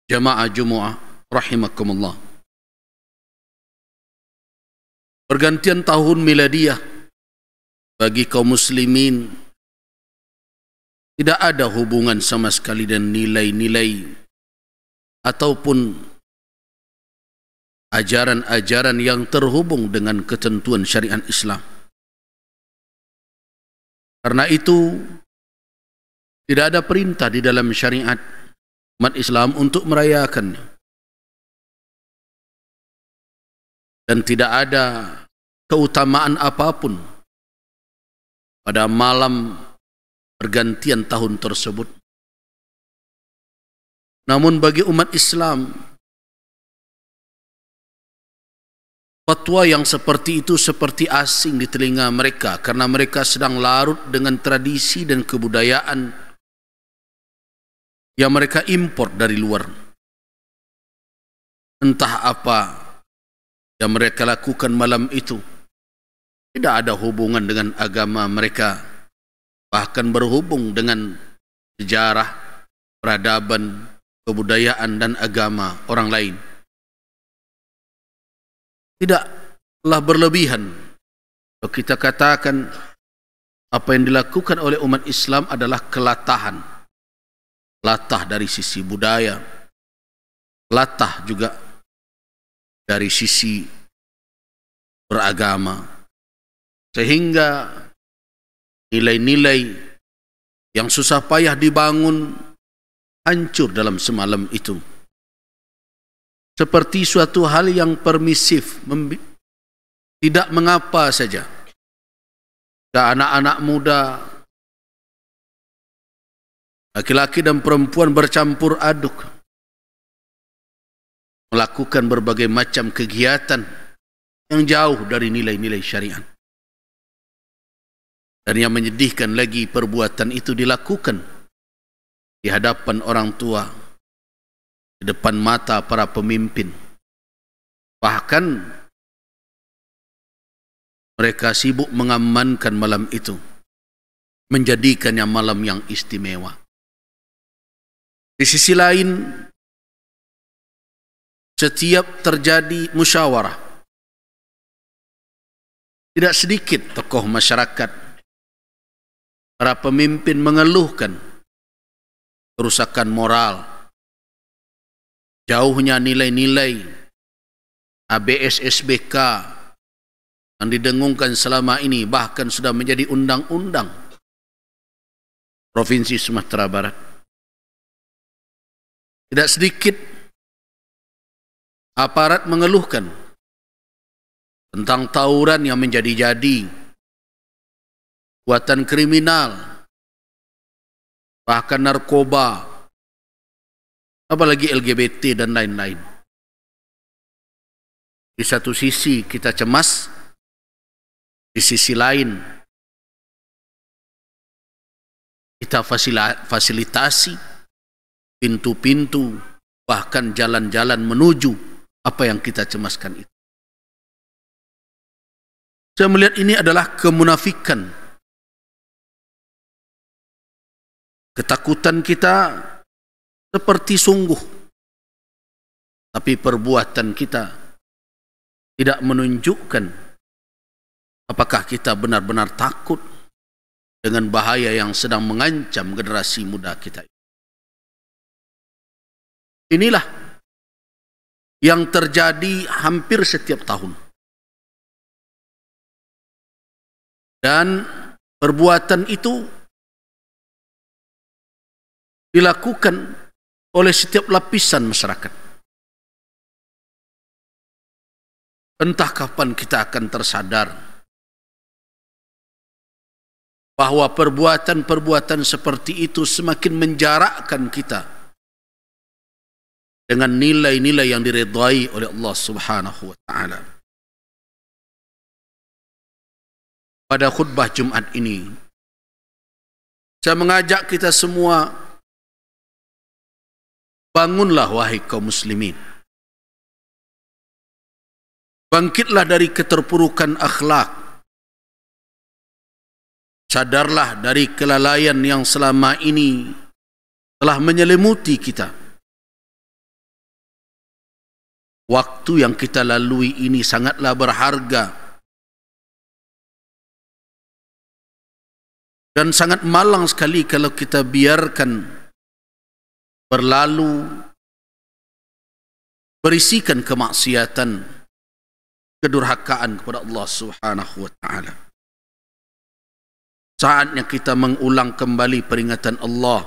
Jamaah Jumu'ah rahimakumullah. Pergantian tahun miladiah bagi kaum muslimin tidak ada hubungan sama sekali dengan nilai-nilai ataupun ajaran-ajaran yang terhubung dengan ketentuan syariat Islam. Karena itu tidak ada perintah di dalam syariat umat Islam untuk merayakannya. Dan tidak ada keutamaan apapun pada malam pergantian tahun tersebut. Namun bagi umat Islam, fatwa yang seperti itu seperti asing di telinga mereka karena mereka sedang larut dengan tradisi dan kebudayaan yang mereka impor dari luar. Entah apa yang mereka lakukan malam itu tidak ada hubungan dengan agama mereka, bahkan berhubung dengan sejarah, peradaban, kebudayaan dan agama orang lain. Tidaklah berlebihan kalau kita katakan apa yang dilakukan oleh umat Islam adalah kelatahan. Latah dari sisi budaya, latah juga dari sisi beragama, sehingga nilai-nilai yang susah payah dibangun hancur dalam semalam itu. Seperti suatu hal yang permisif, tidak mengapa saja. Dan anak-anak muda, laki-laki dan perempuan bercampur aduk, melakukan berbagai macam kegiatan yang jauh dari nilai-nilai syariat. Dan yang menyedihkan lagi, perbuatan itu dilakukan di hadapan orang tua, di depan mata para pemimpin. Bahkan mereka sibuk mengamankan malam itu, menjadikannya malam yang istimewa. Di sisi lain, setiap terjadi musyawarah, tidak sedikit tokoh masyarakat, para pemimpin mengeluhkan kerusakan moral, jauhnya nilai-nilai ABS SBK yang didengungkan selama ini, bahkan sudah menjadi undang-undang Provinsi Sumatera Barat. Tidak sedikit aparat mengeluhkan tentang tawuran yang menjadi-jadi, kekuatan kriminal, bahkan narkoba, apalagi LGBT dan lain-lain. Di satu sisi kita cemas, di sisi lain kita fasilitasi pintu-pintu, bahkan jalan-jalan menuju apa yang kita cemaskan itu. Saya melihat ini adalah kemunafikan. Ketakutan kita seperti sungguh, tapi perbuatan kita tidak menunjukkan apakah kita benar-benar takut dengan bahaya yang sedang mengancam generasi muda kita. Inilah yang terjadi hampir setiap tahun. Dan perbuatan itu dilakukan oleh setiap lapisan masyarakat. Entah kapan kita akan tersadar bahwa perbuatan-perbuatan seperti itu semakin menjarakkan kita dengan nilai-nilai yang diridhai oleh Allah Subhanahu wa taala. Pada khutbah Jumat ini, saya mengajak kita semua, bangunlah wahai kaum muslimin. Bangkitlah dari keterpurukan akhlak. Sadarlah dari kelalaian yang selama ini telah menyelimuti kita. Waktu yang kita lalui ini sangatlah berharga dan sangat malang sekali kalau kita biarkan berlalu berisikan kemaksiatan, kedurhakaan kepada Allah Subhanahu wa taala. Saatnya kita mengulang kembali peringatan Allah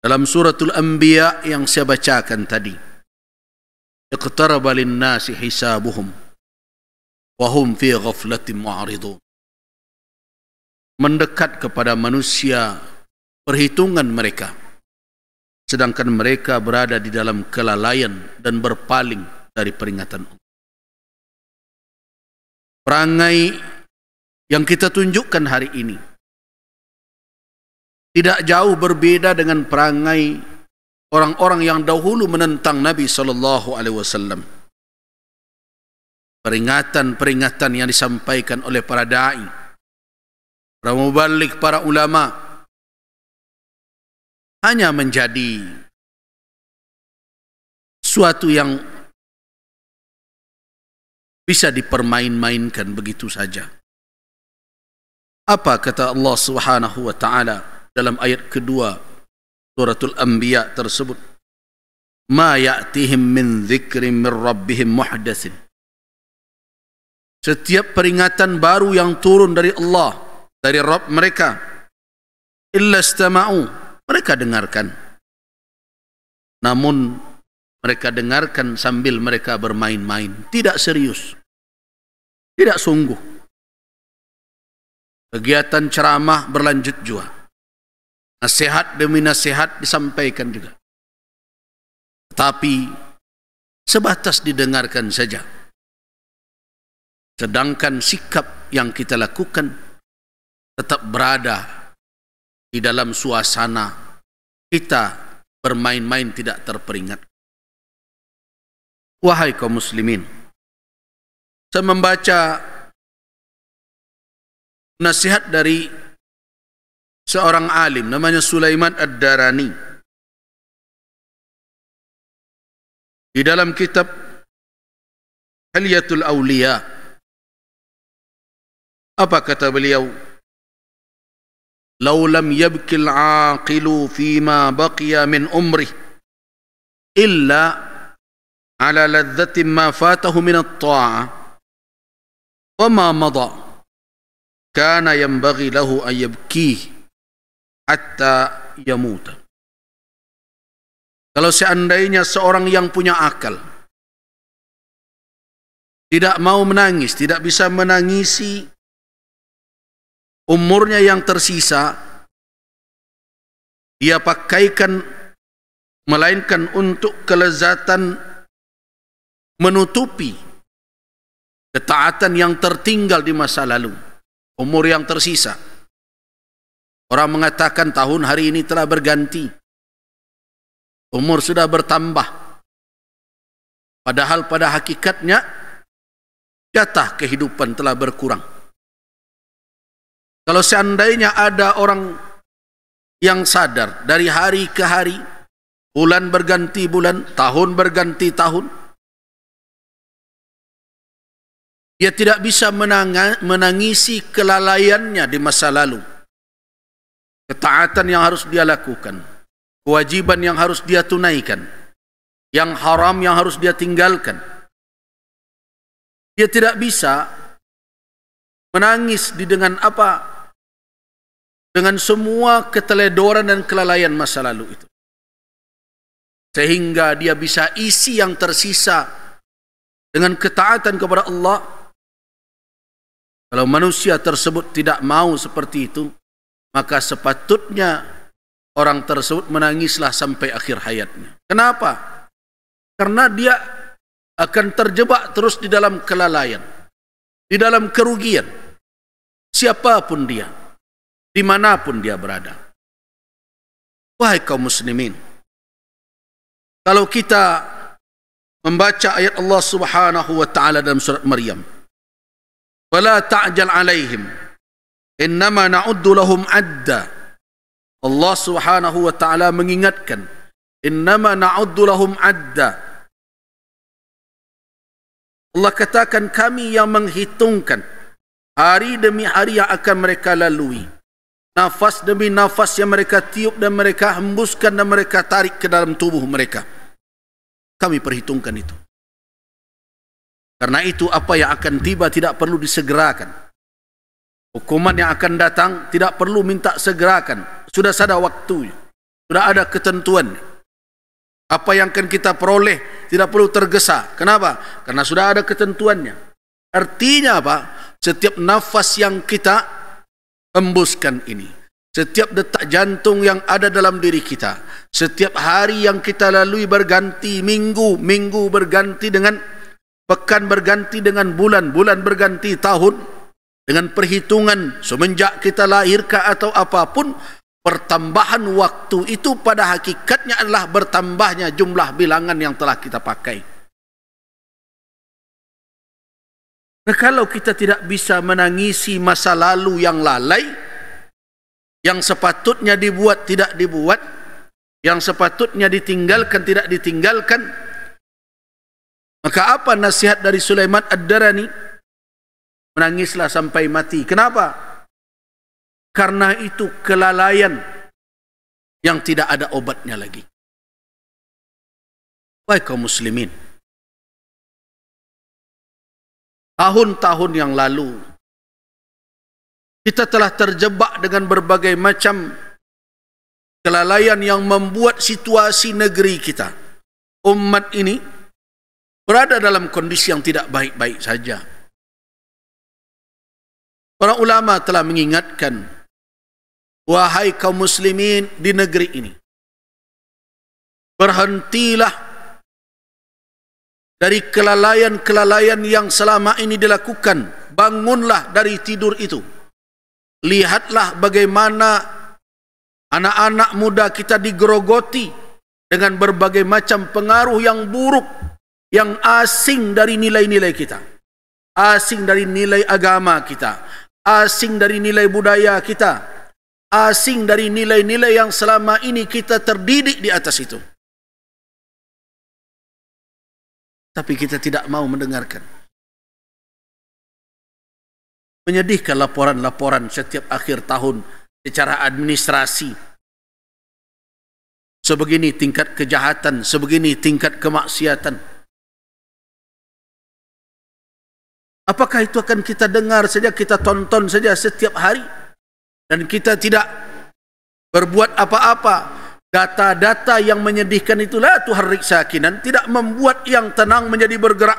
dalam suratul Anbiya yang saya bacakan tadi. Iqtaraba lin-nasi hisabuhum wa hum fi ghaflatin mu'ridun. Mendekat kepada manusia perhitungan mereka, sedangkan mereka berada di dalam kelalaian dan berpaling dari peringatan Allah. Perangai yang kita tunjukkan hari ini tidak jauh berbeda dengan perangai orang-orang yang dahulu menentang Nabi SAW. Peringatan-peringatan yang disampaikan oleh para da'i, para mubalik, para ulama, hanya menjadi suatu yang bisa dipermain-mainkan begitu saja. Apa kata Allah Subhanahu wa taala dalam ayat kedua suratul Anbiya tersebut? Ma ya'tihim min dzikrin min rabbihim muhdatsin. Setiap peringatan baru yang turun dari Allah, dari Rabb mereka, illa istama'u, mereka dengarkan. Namun mereka dengarkan sambil mereka bermain-main, tidak serius, tidak sungguh. Kegiatan ceramah berlanjut juga, nasihat demi nasihat disampaikan juga, tetapi sebatas didengarkan saja. Sedangkan sikap yang kita lakukan tetap berada di dalam suasana kita bermain-main tidak terperingat. Wahai kaum muslimin, saya membaca nasihat dari seorang alim namanya Sulaiman Ad-Darani di dalam kitab Hilyatul Awliya. Apa kata beliau? Law lam yabki al-aqilu fima baqiya min umrih illa ala ladzatin ma fatahu min at-ta'ah wa ma madha kana yanbaghi lahu an yabkih hatta yamuta. Kalau seandainya seorang yang punya akal tidak mau menangis, tidak bisa menangisi umurnya yang tersisa, dia pakaikan melainkan untuk kelezatan menutupi ketaatan yang tertinggal di masa lalu, umur yang tersisa. Orang mengatakan tahun hari ini telah berganti, umur sudah bertambah, padahal pada hakikatnya jatah kehidupan telah berkurang. Kalau seandainya ada orang yang sadar dari hari ke hari, bulan berganti bulan, tahun berganti tahun, dia tidak bisa menangisi kelalaiannya di masa lalu, ketaatan yang harus dia lakukan, kewajiban yang harus dia tunaikan, yang haram yang harus dia tinggalkan. Dia tidak bisa menangis dengan apa? Dengan semua keteledoran dan kelalaian masa lalu itu, sehingga dia bisa isi yang tersisa dengan ketaatan kepada Allah. Kalau manusia tersebut tidak mau seperti itu, maka sepatutnya orang tersebut menangislah sampai akhir hayatnya. Kenapa? Karena dia akan terjebak terus di dalam kelalaian, di dalam kerugian, siapapun dia, dimanapun dia berada. Wahai kaum muslimin, kalau kita membaca ayat Allah Subhanahu wa taala dalam surat Maryam, "Wala ta'jal 'alaihim, innama na'uddu lahum 'adda." Allah Subhanahu wa taala mengingatkan, "Innama na'uddu lahum 'adda." Allah katakan kami yang menghitungkan hari demi hari yang akan mereka lalui. Nafas demi nafas yang mereka tiup dan mereka hembuskan dan mereka tarik ke dalam tubuh mereka. Kami perhitungkan itu. Karena itu apa yang akan tiba tidak perlu disegerakan. Hukuman yang akan datang tidak perlu minta segerakan. Sudah ada waktunya. Sudah ada ketentuan. Apa yang akan kita peroleh tidak perlu tergesa. Kenapa? Karena sudah ada ketentuannya. Artinya apa? Setiap nafas yang kita hembuskan ini, setiap detak jantung yang ada dalam diri kita, setiap hari yang kita lalui berganti, minggu berganti dengan pekan, berganti dengan bulan, bulan berganti tahun, dengan perhitungan semenjak kita lahirkah atau apapun, pertambahan waktu itu pada hakikatnya adalah bertambahnya jumlah bilangan yang telah kita pakai. Nah, kalau kita tidak bisa menangisi masa lalu yang lalai, yang sepatutnya dibuat tidak dibuat, yang sepatutnya ditinggalkan tidak ditinggalkan, maka apa nasihat dari Sulaiman Ad-Darani? Menangislah sampai mati. Kenapa? Karena itu kelalaian yang tidak ada obatnya lagi. Wahai kaum muslimin, tahun-tahun yang lalu kita telah terjebak dengan berbagai macam kelalaian yang membuat situasi negeri kita, umat ini, berada dalam kondisi yang tidak baik-baik saja. Para ulama telah mengingatkan, wahai kaum muslimin di negeri ini, berhentilah dari kelalaian-kelalaian yang selama ini dilakukan. Bangunlah dari tidur itu. Lihatlah bagaimana anak-anak muda kita digerogoti dengan berbagai macam pengaruh yang buruk, yang asing dari nilai-nilai kita, asing dari nilai agama kita, asing dari nilai budaya kita, asing dari nilai-nilai yang selama ini kita terdidik di atas itu. Tapi kita tidak mau mendengarkan. Menyedihkan laporan-laporan setiap akhir tahun secara administrasi. Sebegini tingkat kejahatan, sebegini tingkat kemaksiatan. Apakah itu akan kita dengar saja, kita tonton saja setiap hari, dan kita tidak berbuat apa-apa? Data-data yang menyedihkan itulah tuharrik sakinan, tidak membuat yang tenang menjadi bergerak.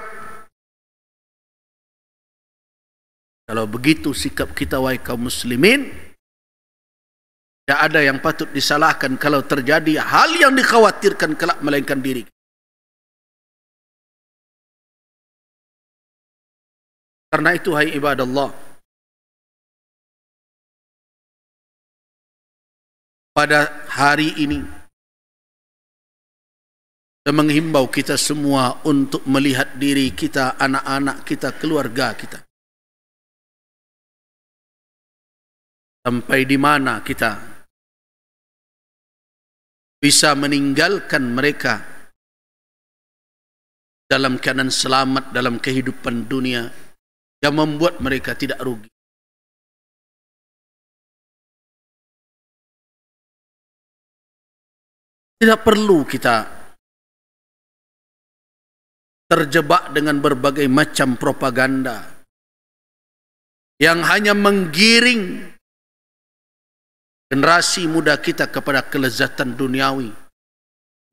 Kalau begitu sikap kita, wahai kaum muslimin, tidak ada yang patut disalahkan kalau terjadi hal yang dikhawatirkan kelak melainkan diri. Karena itu, hai ibadallah, pada hari ini saya menghimbau kita semua untuk melihat diri kita, anak-anak kita, keluarga kita. Sampai di mana kita bisa meninggalkan mereka dalam keadaan selamat dalam kehidupan dunia yang membuat mereka tidak rugi. Tidak perlu kita terjebak dengan berbagai macam propaganda yang hanya menggiring generasi muda kita kepada kelezatan duniawi,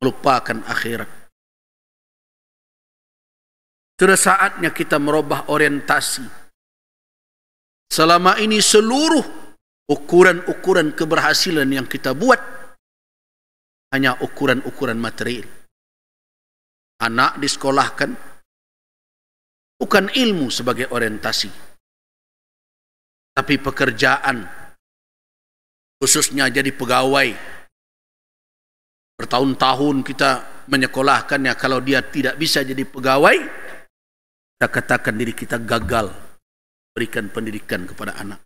melupakan akhirat. Sudah saatnya kita merubah orientasi. Selama ini seluruh ukuran-ukuran keberhasilan yang kita buat hanya ukuran-ukuran material. Anak disekolahkan bukan ilmu sebagai orientasi, tapi pekerjaan, khususnya jadi pegawai. Bertahun-tahun kita menyekolahkannya, kalau dia tidak bisa jadi pegawai, kita katakan diri kita gagal berikan pendidikan kepada anak.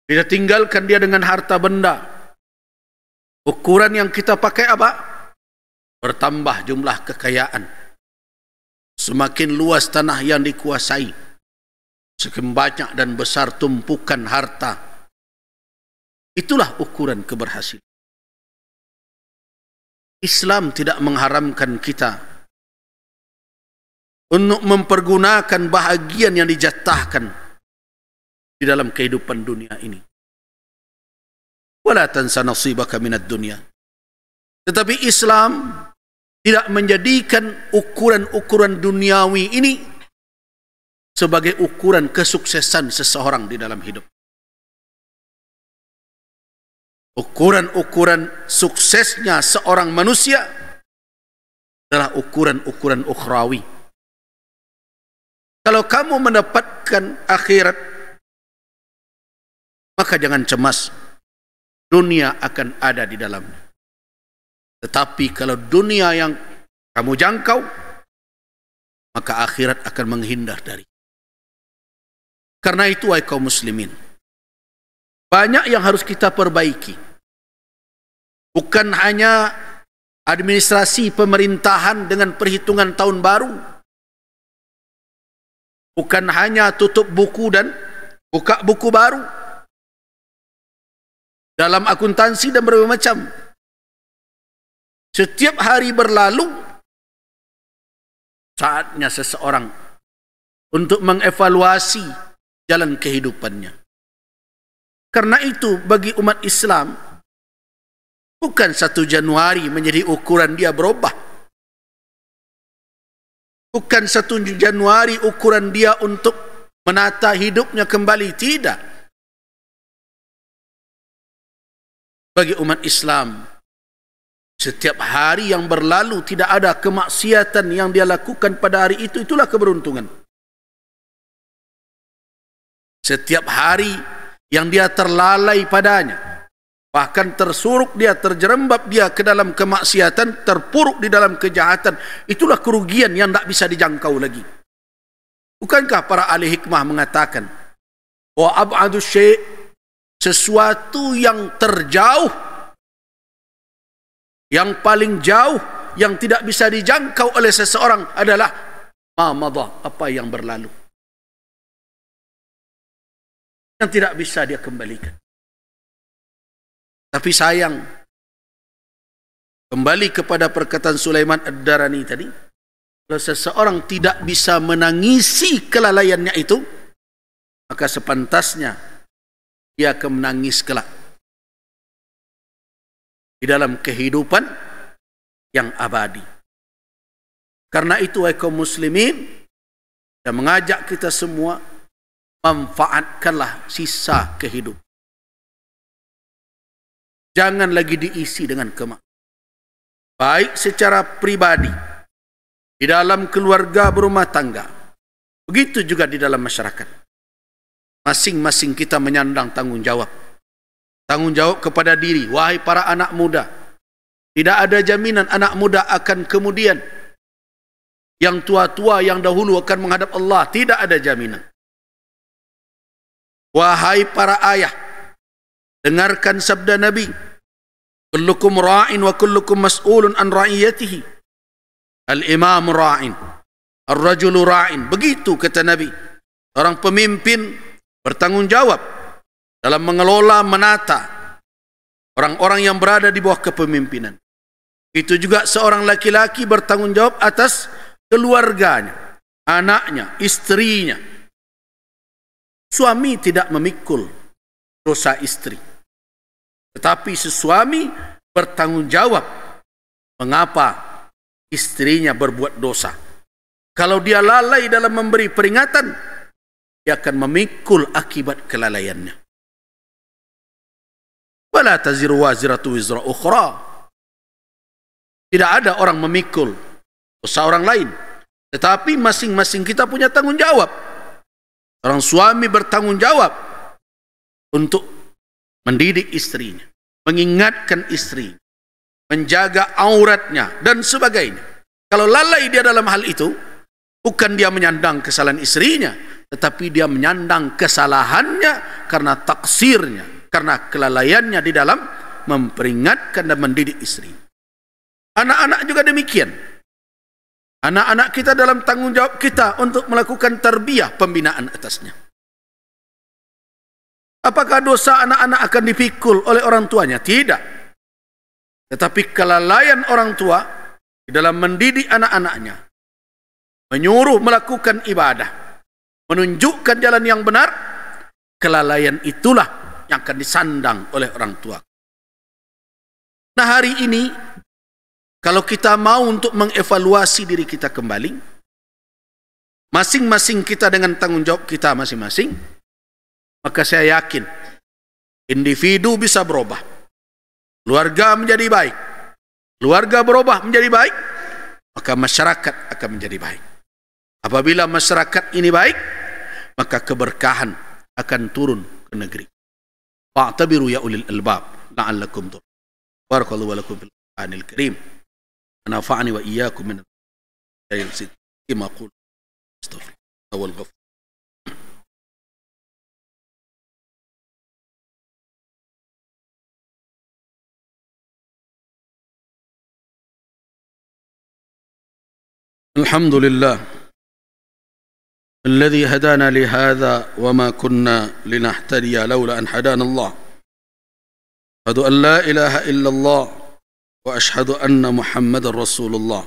Kita tinggalkan dia dengan harta benda. Ukuran yang kita pakai apa? Bertambah jumlah kekayaan. semakin luas tanah yang dikuasai, semakin banyak dan besar tumpukan harta. Itulah ukuran keberhasilan. Islam tidak mengharamkan kita untuk mempergunakan bahagian yang dijatahkan di dalam kehidupan dunia ini. Wala tansa nasibaka minad dunya. Tetapi Islam tidak menjadikan ukuran-ukuran duniawi ini sebagai ukuran kesuksesan seseorang di dalam hidup. Ukuran-ukuran suksesnya seorang manusia adalah ukuran-ukuran ukhrawi. Kalau kamu mendapatkan akhirat, maka jangan cemas, dunia akan ada di dalamnya. Tetapi kalau dunia yang kamu jangkau, maka akhirat akan menghindar dari. Karena itu, wahai kaum muslimin, banyak yang harus kita perbaiki. Bukan hanya administrasi pemerintahan dengan perhitungan tahun baru. Bukan hanya tutup buku dan buka buku baru. Dalam akuntansi dan berbagai macam. Setiap hari berlalu, saatnya seseorang untuk mengevaluasi jalan kehidupannya. Karena itu, bagi umat Islam, bukan 1 Januari menjadi ukuran dia berubah. Bukan 1 Januari ukuran dia untuk menata hidupnya kembali. Tidak. Bagi umat Islam, setiap hari yang berlalu tidak ada kemaksiatan yang dia lakukan pada hari itu, itulah keberuntungan. Setiap hari yang dia terlalai padanya, bahkan tersuruk dia, terjerembab dia ke dalam kemaksiatan, terpuruk di dalam kejahatan, itulah kerugian yang tak bisa dijangkau lagi. Bukankah para ahli hikmah mengatakan wa ab'adu syai', sesuatu yang terjauh, yang paling jauh, yang tidak bisa dijangkau oleh seseorang adalah ma madha, apa yang berlalu, yang tidak bisa dia kembalikan. Tapi sayang, kembali kepada perkataan Sulaiman Ad-Darani tadi, kalau seseorang tidak bisa menangisi kelalaiannya itu, maka sepantasnya dia akan menangis kelak di dalam kehidupan yang abadi. Karena itu, wahai kaum muslimin, saya mengajak kita semua, manfaatkanlah sisa kehidupan. Jangan lagi diisi dengan kemaksiatan. Baik secara pribadi, di dalam keluarga berumah tangga, begitu juga di dalam masyarakat. Masing-masing kita menyandang tanggung jawab. Tanggung jawab kepada diri. Wahai para anak muda, tidak ada jaminan anak muda akan kemudian yang tua-tua yang dahulu akan menghadap Allah. Tidak ada jaminan. Wahai para ayah, dengarkan sabda Nabi, kullukum ra'in wa kullukum mas'ulun an ra'iyatihi. Al-imam ra'in, ar-rajulu ra'in. Begitu kata Nabi. Orang pemimpin bertanggung jawab dalam mengelola, menata orang-orang yang berada di bawah kepemimpinan. Itu juga seorang laki-laki bertanggung jawab atas keluarganya, anaknya, istrinya. Suami tidak memikul dosa istri, tetapi suami bertanggung jawab mengapa istrinya berbuat dosa. Kalau dia lalai dalam memberi peringatan, dia akan memikul akibat kelalaiannya. Wala taziru waziratu wizra ukhra. Tidak ada orang memikul dosa orang lain, tetapi masing-masing kita punya tanggung jawab. Orang suami bertanggung jawab untuk mendidik istrinya, mengingatkan istri, menjaga auratnya dan sebagainya. Kalau lalai dia dalam hal itu, bukan dia menyandang kesalahan istrinya, tetapi dia menyandang kesalahannya karena taksirnya, karena kelalaiannya di dalam memperingatkan dan mendidik istri. Anak-anak juga demikian. Anak-anak kita dalam tanggungjawab kita untuk melakukan tarbiyah, pembinaan atasnya. Apakah dosa anak-anak akan dipikul oleh orang tuanya? Tidak. Tetapi kelalaian orang tua di dalam mendidik anak-anaknya, menyuruh melakukan ibadah, menunjukkan jalan yang benar, kelalaian itulah yang akan disandang oleh orang tua. Nah, hari ini kalau kita mau untuk mengevaluasi diri kita kembali, masing-masing kita dengan tanggung jawab kita masing-masing, maka saya yakin individu bisa berubah, keluarga menjadi baik, keluarga berubah menjadi baik, maka masyarakat akan menjadi baik. Apabila masyarakat ini baik, maka keberkahan akan turun ke negeri. Fa'tabiru ya ulil albab la'allakum turun. Barakallahu wa lakum bil Qur'anil Karim. نفعني وإياكم من الشيطان كما أقول استغفر الله والغفور. الحمد لله الذي هدانا لهذا وما كنا لنهتدي لولا أن هدانا الله. أشهد أن لا إله إلا الله وأشهد أن محمد رسول الله.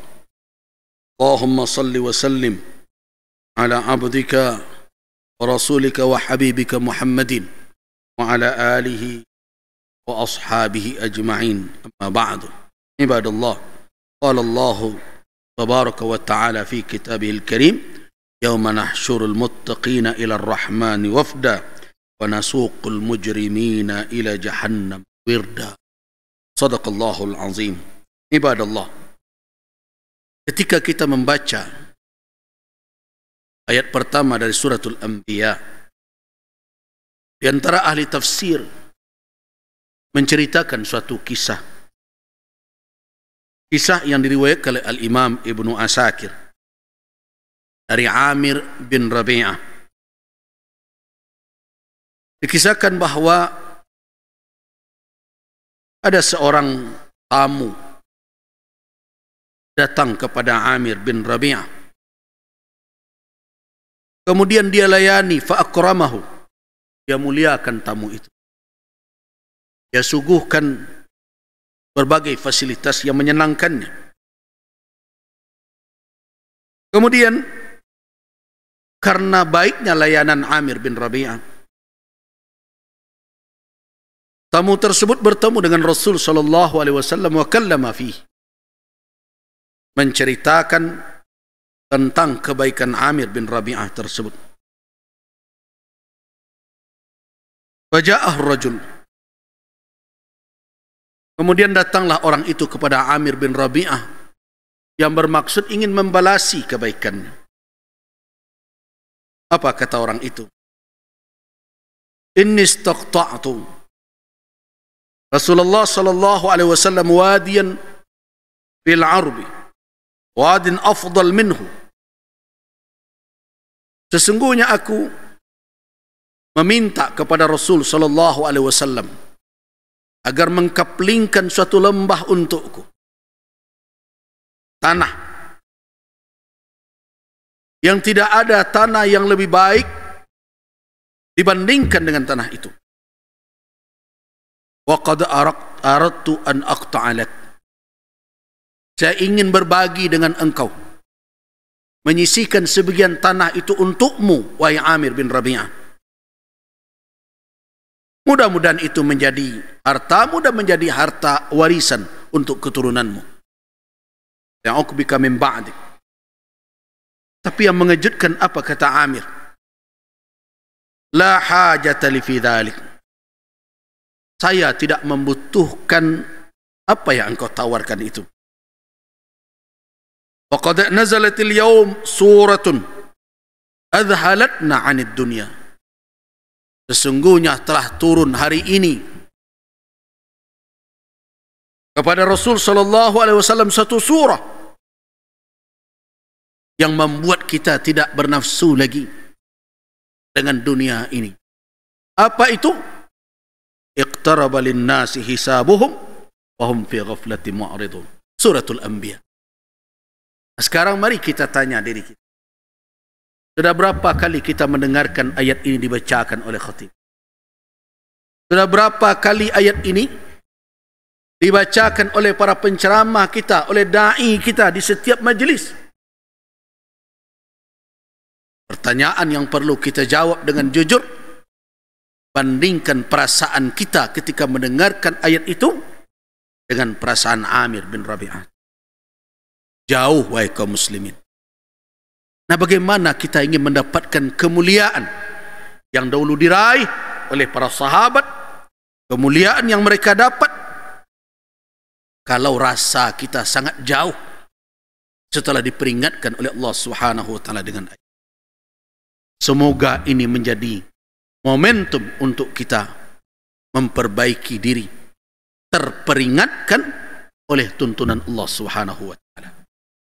اللهم صل وسلم على عبدك ورسولك وحبيبك محمد وعلى آله وأصحابه أجمعين. أما بعد، عباد الله، قال الله تبارك وتعالى في كتابه الكريم: يوم نحشر المتقين إلى الرحمن وفدا ونسوق المجرمين إلى جهنم وردا. Sadaqallahul azim. Ibadallah, ketika kita membaca ayat pertama dari suratul Anbiya, di antara ahli tafsir menceritakan suatu kisah yang diriwayatkan oleh Al-Imam Ibnu Asakir dari Amir bin Rabi'ah. Dikisahkan bahwa ada seorang tamu datang kepada Amir bin Rabi'ah. Kemudian dia layani, fa'akramahu. Dia muliakan tamu itu. Dia suguhkan berbagai fasilitas yang menyenangkannya. Kemudian karena baiknya layanan Amir bin Rabi'ah, tamu tersebut bertemu dengan Rasul sallallahu alaihi wasallam wa kallama fihi, menceritakan tentang kebaikan Amir bin Rabi'ah tersebut. Faja'ah rajul, kemudian datanglah orang itu kepada Amir bin Rabi'ah yang bermaksud ingin membalasi kebaikannya. Apa kata orang itu? Inni istaqta'tu Rasulullah sallallahu alaihi wasallam wadiyan fil arbi wadin afdal minhu. Sesungguhnya aku meminta kepada Rasul sallallahu alaihi wasallam agar mengkaplingkan suatu lembah untukku, tanah yang tidak ada tanah yang lebih baik dibandingkan dengan tanah itu. Wa qad aradtu an aqta'a lak. Saya ingin berbagi dengan engkau, menyisihkan sebagian tanah itu untukmu, wahai Amir bin Rabi'ah. Mudah-mudahan itu menjadi hartamu dan menjadi harta warisan untuk keturunanmu. Ya'uqbika min ba'dik. Tapi yang mengejutkan apa kata Amir? La hajata li fi dhalik. Saya tidak membutuhkan apa yang engkau tawarkan itu. Faqad nazalatil yawm suratun adhalatna 'anid dunya. Sesungguhnya telah turun hari ini kepada Rasul sallallahu alaihi wasallam satu surah yang membuat kita tidak bernafsu lagi dengan dunia ini. Apa itu? Iqtaraba lin-nasi hisabuhum wa hum fi ghaflatin mu'ridun. Suratul Anbiya. Sekarang mari kita tanya diri kita. Sudah berapa kali kita mendengarkan ayat ini dibacakan oleh khatib? Sudah berapa kali ayat ini dibacakan oleh para penceramah kita, oleh da'i kita di setiap majlis? Pertanyaan yang perlu kita jawab dengan jujur, bandingkan perasaan kita ketika mendengarkan ayat itu dengan perasaan Amir bin Rabi'ah. Jauh, wahai kaum muslimin. Nah, bagaimana kita ingin mendapatkan kemuliaan yang dahulu diraih oleh para sahabat, kemuliaan yang mereka dapat, kalau rasa kita sangat jauh setelah diperingatkan oleh Allah Subhanahu wa taala dengan ayat. Semoga ini menjadi momentum untuk kita memperbaiki diri, terperingatkan oleh tuntunan Allah Subhanahu wa taala.